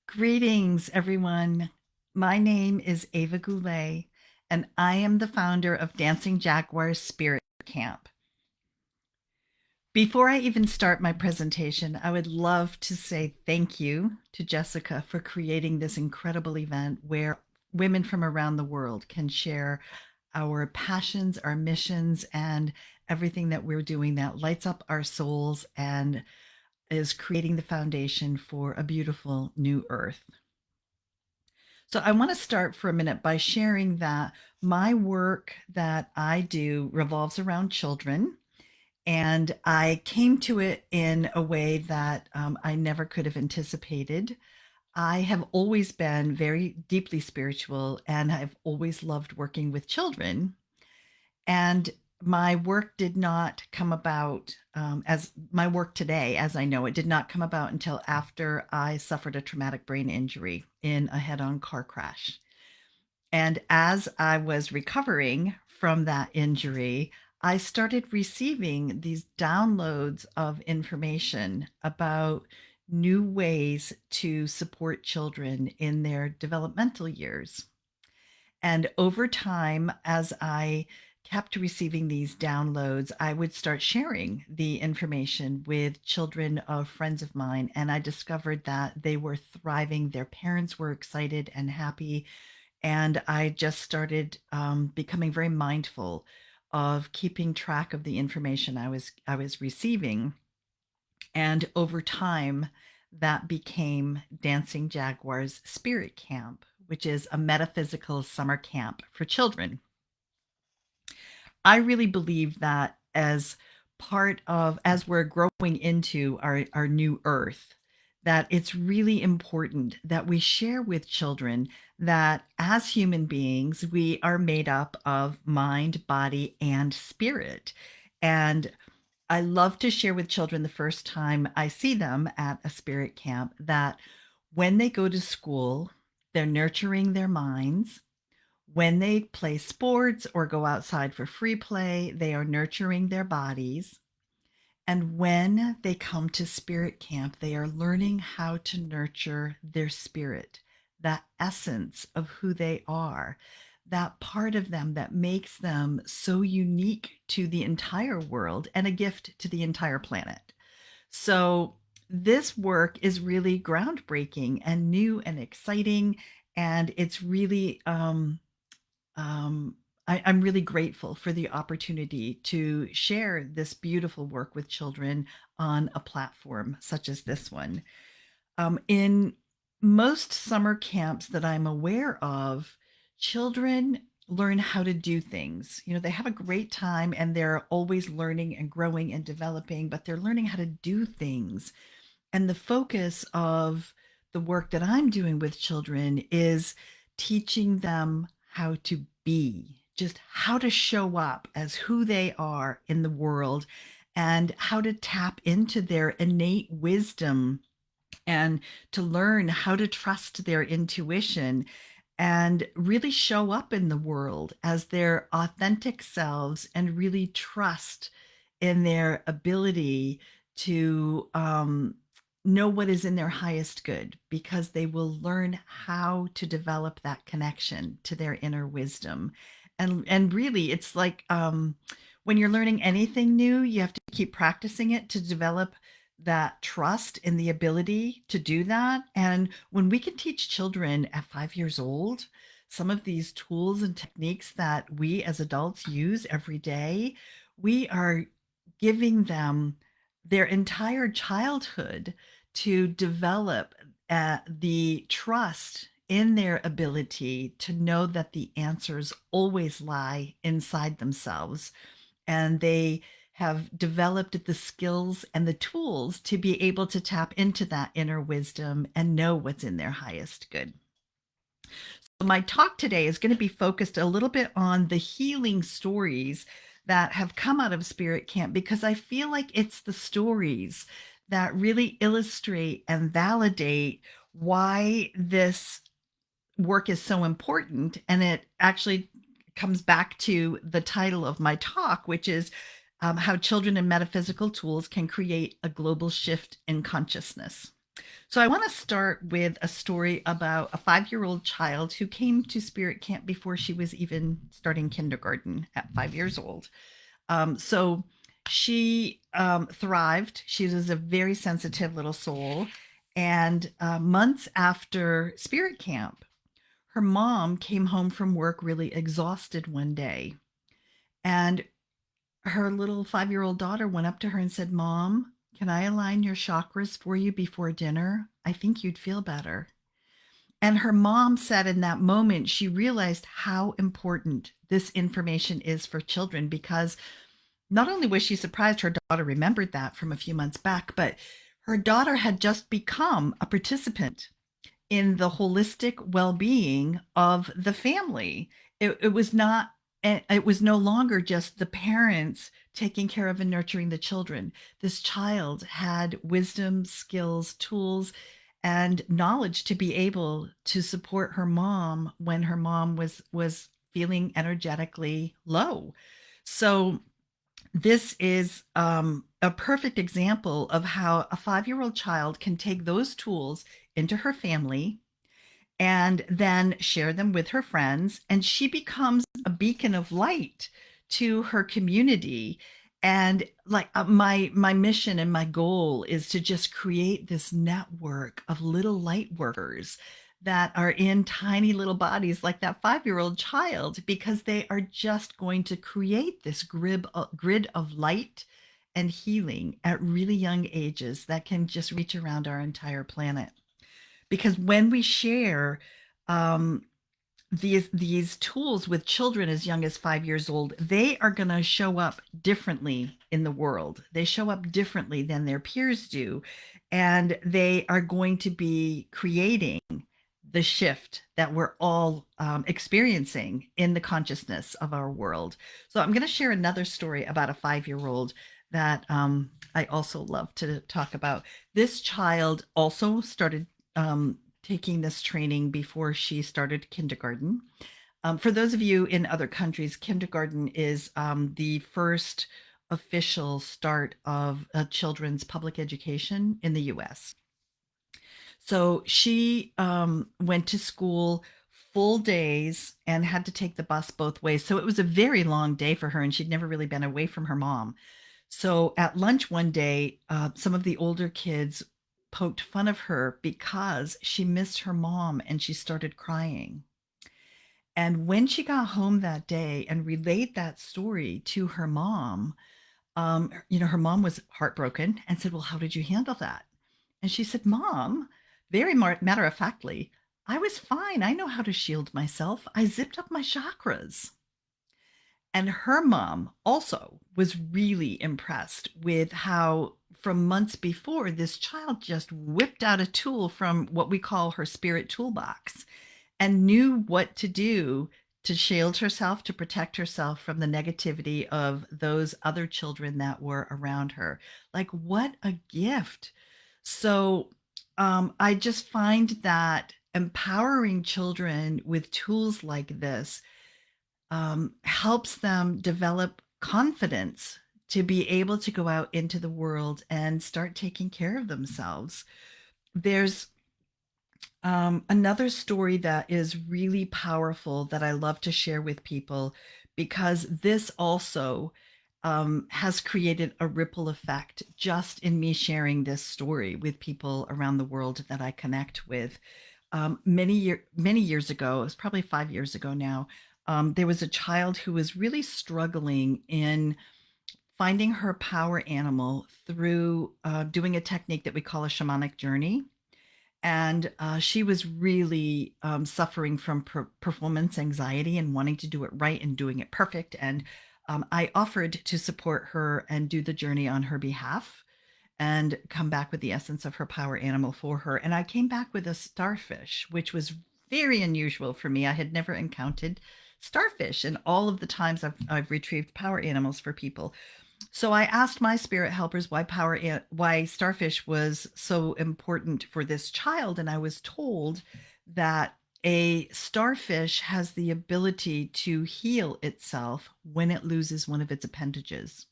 Greetings, everyone. My name is Ava Goulet, and I am the founder of Dancing Jaguar Spirit Camp. Before I even start my presentation, I would love to say thank you to Jessica for creating this incredible event where women from around the world can share our passions, our missions, and everything that we're doing that lights up our souls and is creating the foundation for a beautiful new earth. So I want to start for a minute by sharing that my work that I do revolves around children. And I came to it in a way that I never could have anticipated. I have always been very deeply spiritual and I've always loved working with children. And my work did not come about as my work today, as I know it, did not come about until after I suffered a traumatic brain injury in a head on car crash. And as I was recovering from that injury, I started receiving these downloads of information about new ways to support children in their developmental years. And over time, as I kept receiving these downloads, I would start sharing the information with children of friends of mine. And I discovered that they were thriving. Their parents were excited and happy. And I just started becoming very mindful of keeping track of the information I was receiving. And over time, that became Dancing Jaguar's Spirit Camp, which is a metaphysical summer camp for children. I really believe that as part of, as we're growing into our new earth, that it's really important that we share with children that as human beings, we are made up of mind, body, and spirit. And I love to share with children the first time I see them at a spirit camp that when they go to school, they're nurturing their minds. When they play sports or go outside for free play, they are nurturing their bodies. And when they come to spirit camp, they are learning how to nurture their spirit, that essence of who they are, that part of them that makes them so unique to the entire world and a gift to the entire planet. So, this work is really groundbreaking and new and exciting. And it's really um, I'm really grateful for the opportunity to share this beautiful work with children on a platform such as this one. In most summer camps that I'm aware of, children learn how to do things. You know, they have a great time and they're always learning and growing and developing, but they're learning how to do things. And the focus of the work that I'm doing with children is teaching them how to be, just how to show up as who they are in the world and how to tap into their innate wisdom and to learn how to trust their intuition and really show up in the world as their authentic selves and really trust in their ability to know what is in their highest good because they will learn how to develop that connection to their inner wisdom. And really, it's like when you're learning anything new, you have to keep practicing it to develop that trust in the ability to do that. And when we can teach children at 5 years old some of these tools and techniques that we as adults use every day, we are giving them their entire childhood to develop the trust in their ability to know that the answers always lie inside themselves. And they have developed the skills and the tools to be able to tap into that inner wisdom and know what's in their highest good. So my talk today is going to be focused a little bit on the healing stories that have come out of Spirit Camp because I feel like it's the stories that really illustrate and validate why this work is so important. And it actually comes back to the title of my talk, which is how children and metaphysical tools can create a global shift in consciousness. So I want to start with a story about a 5-year-old child who came to Spirit Camp before she was even starting kindergarten at 5 years old. So she thrived. She was a very sensitive little soul. And months after Spirit Camp, her mom came home from work really exhausted one day. And her little 5-year-old daughter went up to her and said, "Mom, can I align your chakras for you before dinner? I think you'd feel better." And her mom said in that moment, she realized how important this information is for children, because not only was she surprised her daughter remembered that from a few months back, but her daughter had just become a participant in the holistic well-being of the family. It was not, it was no longer just the parents taking care of and nurturing the children. This child had wisdom, skills, tools, and knowledge to be able to support her mom when her mom was feeling energetically low. So this is a perfect example of how a 5-year-old child can take those tools into her family and then share them with her friends. And she becomes a beacon of light to her community. And like my mission and my goal is to just create this network of little light workers that are in tiny little bodies like that 5-year-old child, because they are just going to create this grid of light and healing at really young ages that can just reach around our entire planet. Because when we share um, these tools with children as young as 5 years old, they are going to show up differently in the world. They show up differently than their peers do, and they are going to be creating the shift that we're all experiencing in the consciousness of our world. So I'm going to share another story about a 5-year-old that I also love to talk about. This child also started taking this training before she started kindergarten. For those of you in other countries, kindergarten is the first official start of children's public education in the US. So she went to school full days and had to take the bus both ways. So it was a very long day for her, and she'd never really been away from her mom. So at lunch one day, some of the older kids poked fun of her because she missed her mom and she started crying. And when she got home that day and relayed that story to her mom, her mom was heartbroken and said, "Well, how did you handle that?" And she said, "Mom, very matter of factly, I was fine. I know how to shield myself. I zipped up my chakras." And her mom also was really impressed with how, from months before, this child just whipped out a tool from what we call her spirit toolbox and knew what to do to shield herself, to protect herself from the negativity of those other children that were around her. Like, what a gift. So, I just find that empowering children with tools like this helps them develop confidence to be able to go out into the world and start taking care of themselves. There's another story that is really powerful that I love to share with people, because this also has created a ripple effect just in me sharing this story with people around the world that I connect with. Many years ago, it was probably 5 years ago now, there was a child who was really struggling in finding her power animal through doing a technique that we call a shamanic journey. And she was really suffering from performance anxiety and wanting to do it right and doing it perfect. And I offered to support her and do the journey on her behalf and come back with the essence of her power animal for her. And I came back with a starfish, which was very unusual for me. I had never encountered starfish in all of the times I've retrieved power animals for people. So I asked my spirit helpers why starfish was so important for this child, and I was told that a starfish has the ability to heal itself when it loses one of its appendages.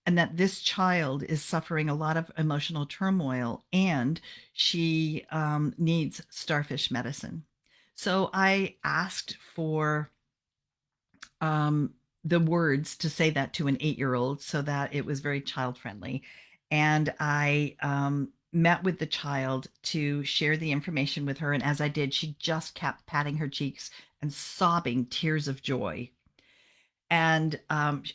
and that this child is suffering a lot of emotional turmoil, and she needs starfish medicine. So I asked for um, the words to say that to an 8-year old so that it was very child friendly. And I met with the child to share the information with her. And as I did, she just kept patting her cheeks and sobbing tears of joy. And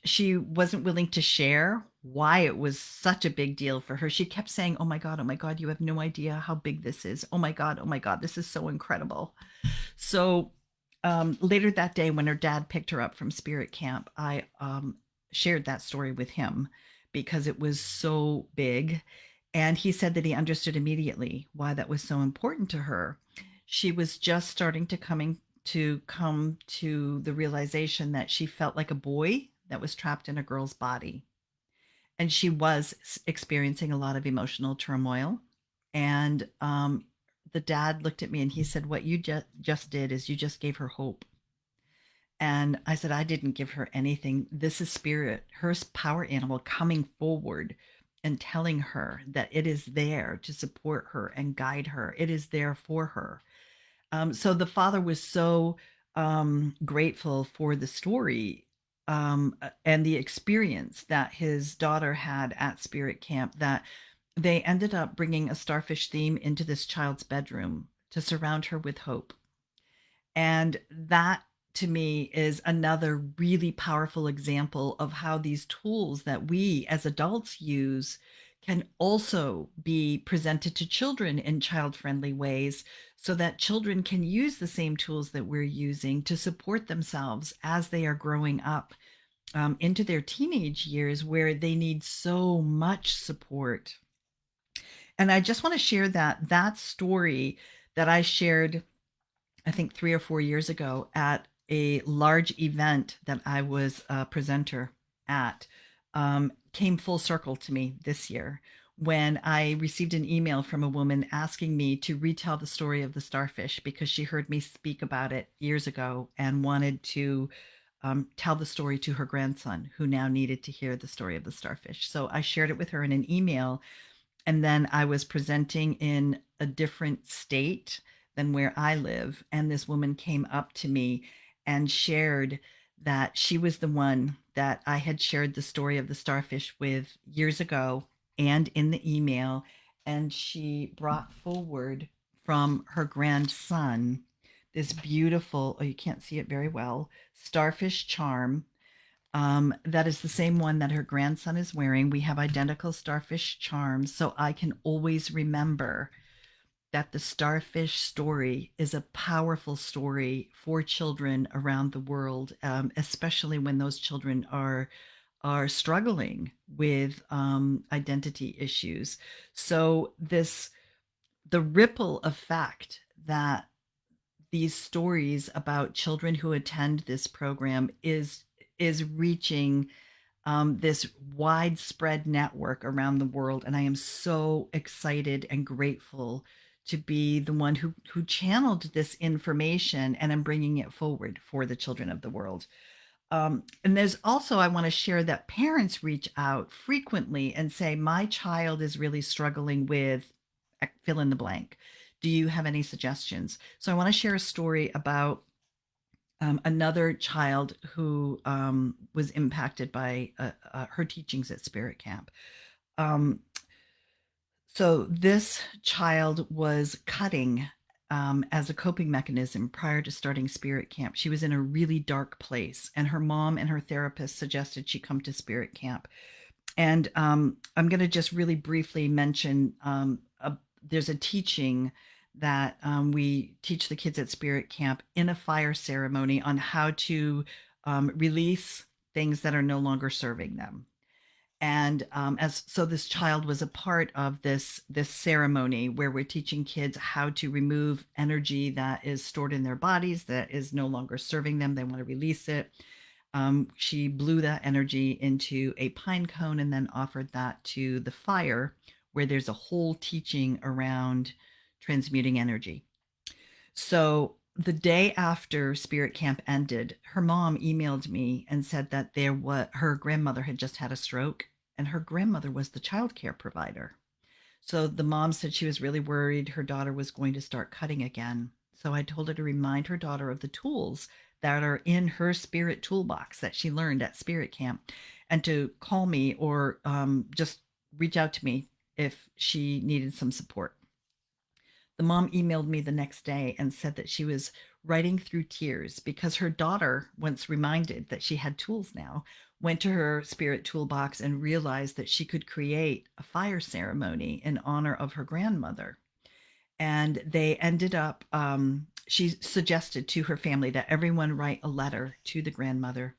she wasn't willing to share why it was such a big deal for her. She kept saying, oh my God, you have no idea how big this is. Oh my God, this is so incredible. So later that day, when her dad picked her up from spirit camp, I shared that story with him because it was so big. And he said that he understood immediately why that was so important to her. She was just starting to come to the realization that she felt like a boy that was trapped in a girl's body. And she was experiencing a lot of emotional turmoil. And the dad looked at me and he said, what you just did is you just gave her hope. And I said, I didn't give her anything. This is spirit, her power animal, coming forward and telling her that it is there to support her and guide her. It is there for her. So the father was so grateful for the story and the experience that his daughter had at spirit camp, that they ended up bringing a starfish theme into this child's bedroom to surround her with hope. And that to me is another really powerful example of how these tools that we as adults use can also be presented to children in child friendly ways so that children can use the same tools that we're using to support themselves as they are growing up into their teenage years where they need so much support. And I just want to share that story that I shared, I think 3 or 4 years ago at a large event that I was a presenter at, came full circle to me this year when I received an email from a woman asking me to retell the story of the starfish because she heard me speak about it years ago and wanted to tell the story to her grandson, who now needed to hear the story of the starfish. So I shared it with her in an email, and then I was presenting in a different state than where I live. And this woman came up to me and shared that she was the one that I had shared the story of the starfish with years ago and in the email. And she brought forward from her grandson this beautiful, oh, you can't see it very well, starfish charm that is the same one that her grandson is wearing. We have identical starfish charms, so I can always remember that the starfish story is a powerful story for children around the world, especially when those children are struggling with identity issues. So the ripple effect that these stories about children who attend this program is reaching this widespread network around the world. And I am so excited and grateful to be the one who channeled this information and I'm bringing it forward for the children of the world. And there's also, I want to share that parents reach out frequently and say, my child is really struggling with fill in the blank. Do you have any suggestions? So I want to share a story about another child who was impacted by her teachings at Spirit Camp. Um, so this child was cutting as a coping mechanism prior to starting Spirit Camp. She was in a really dark place, and her mom and her therapist suggested she come to Spirit Camp. And I'm going to just really briefly mention there's a teaching that we teach the kids at Spirit Camp in a fire ceremony on how to release things that are no longer serving them. And as so this child was a part of this ceremony where we're teaching kids how to remove energy that is stored in their bodies that is no longer serving them. They want to release it. She blew that energy into a pine cone and then offered that to the fire, where there's a whole teaching around transmuting energy. So the day after Spirit Camp ended, her mom emailed me and said that her grandmother had just had a stroke and her grandmother was the childcare provider. So the mom said she was really worried her daughter was going to start cutting again. So I told her to remind her daughter of the tools that are in her spirit toolbox that she learned at spirit camp, and to call me or just reach out to me if she needed some support. The mom emailed me the next day and said that she was writing through tears because her daughter, once reminded that she had tools now, went to her spirit toolbox and realized that she could create a fire ceremony in honor of her grandmother. And they ended up, she suggested to her family that everyone write a letter to the grandmother.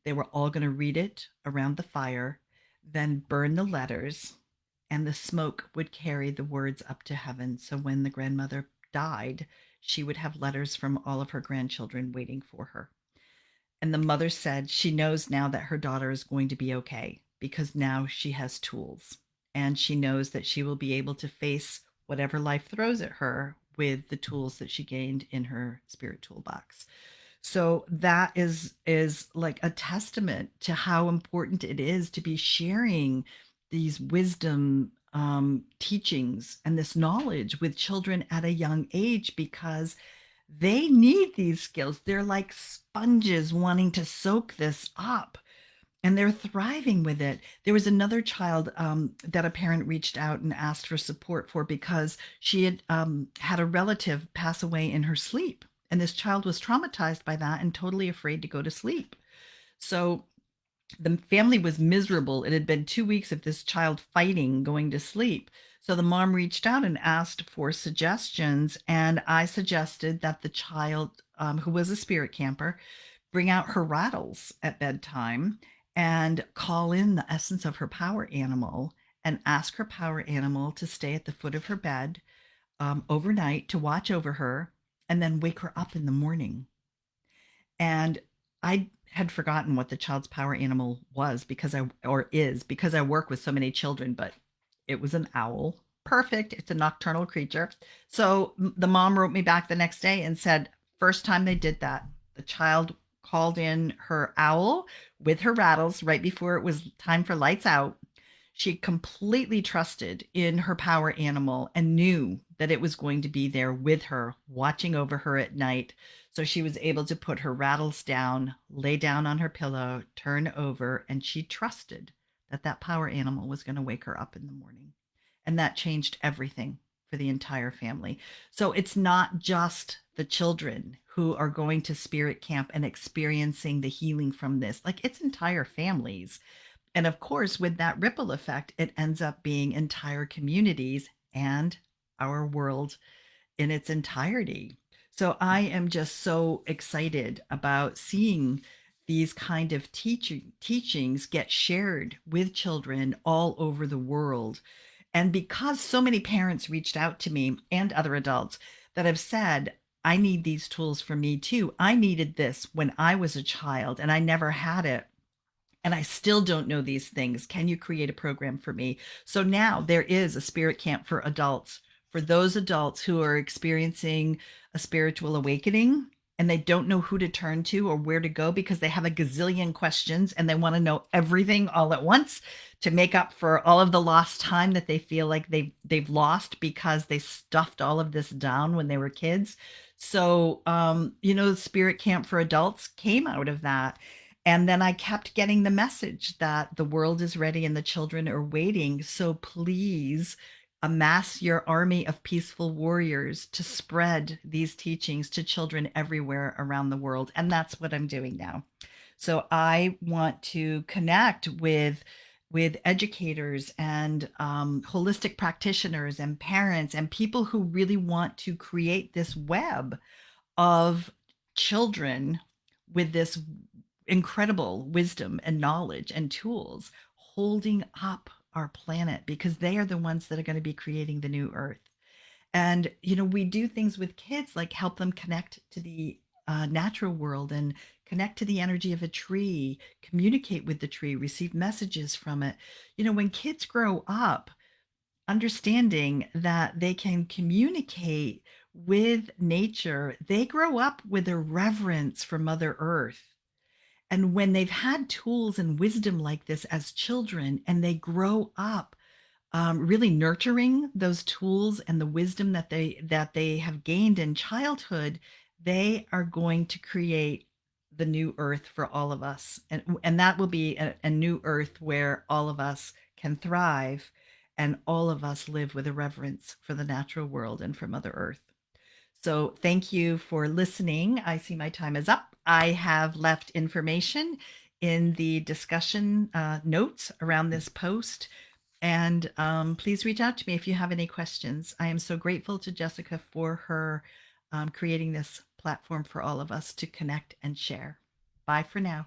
They were all going to read it around the fire, then burn the letters, and the smoke would carry the words up to heaven. So when the grandmother died, she would have letters from all of her grandchildren waiting for her. And the mother said she knows now that her daughter is going to be okay because now she has tools, and she knows that she will be able to face whatever life throws at her with the tools that she gained in her spirit toolbox. So that is like a testament to how important it is to be sharing these wisdom teachings and this knowledge with children at a young age, because they need these skills. They're like sponges wanting to soak this up, and they're thriving with it. There was another child that a parent reached out and asked for support for because she had had a relative pass away in her sleep. And this child was traumatized by that and totally afraid to go to sleep. So the family was miserable. It had been 2 weeks of this child fighting going to sleep. So the mom reached out and asked for suggestions. And I suggested that the child, who was a spirit camper, bring out her rattles at bedtime and call in the essence of her power animal and ask her power animal to stay at the foot of her bed overnight to watch over her and then wake her up in the morning. And I had forgotten what the child's power animal was because I work with so many children, but it was an owl. Perfect. It's a nocturnal creature. So the mom wrote me back the next day and said, first time they did that, the child called in her owl with her rattles right before it was time for lights out. She completely trusted in her power animal and knew that it was going to be there with her, watching over her at night. So she was able to put her rattles down, lay down on her pillow, turn over, and she trusted that that power animal was going to wake her up in the morning. And that changed everything for the entire family. So it's not just the children who are going to spirit camp and experiencing the healing from this, like it's entire families. And of course, with that ripple effect, it ends up being entire communities and our world in its entirety. So I am just so excited about seeing these kind of teachings get shared with children all over the world. And because so many parents reached out to me and other adults that have said, I need these tools for me too. I needed this when I was a child and I never had it, and I still don't know these things. Can you create a program for me? So now there is a spirit camp for adults, for those adults who are experiencing a spiritual awakening and they don't know who to turn to or where to go because they have a gazillion questions and they want to know everything all at once to make up for all of the lost time that they feel like they've lost because they stuffed all of this down when they were kids. So spirit camp for adults came out of that. And then I kept getting the message that the world is ready and the children are waiting. So please amass your army of peaceful warriors to spread these teachings to children everywhere around the world. And that's what I'm doing now. So I want to connect with educators and holistic practitioners and parents and people who really want to create this web of children with this incredible wisdom and knowledge and tools holding up our planet, because they are the ones that are going to be creating the new earth. And we do things with kids like help them connect to the natural world and connect to the energy of a tree, communicate with the tree, receive messages from it. When kids grow up understanding that they can communicate with nature, they grow up with a reverence for Mother Earth. And when they've had tools and wisdom like this as children and they grow up really nurturing those tools and the wisdom that they have gained in childhood, they are going to create the new earth for all of us, and that will be a new earth where all of us can thrive, and all of us live with a reverence for the natural world and for Mother Earth. So thank you for listening. I see my time is up. I have left information in the discussion notes around this post. And please reach out to me if you have any questions. I am so grateful to Jessica for her creating this platform for all of us to connect and share. Bye for now.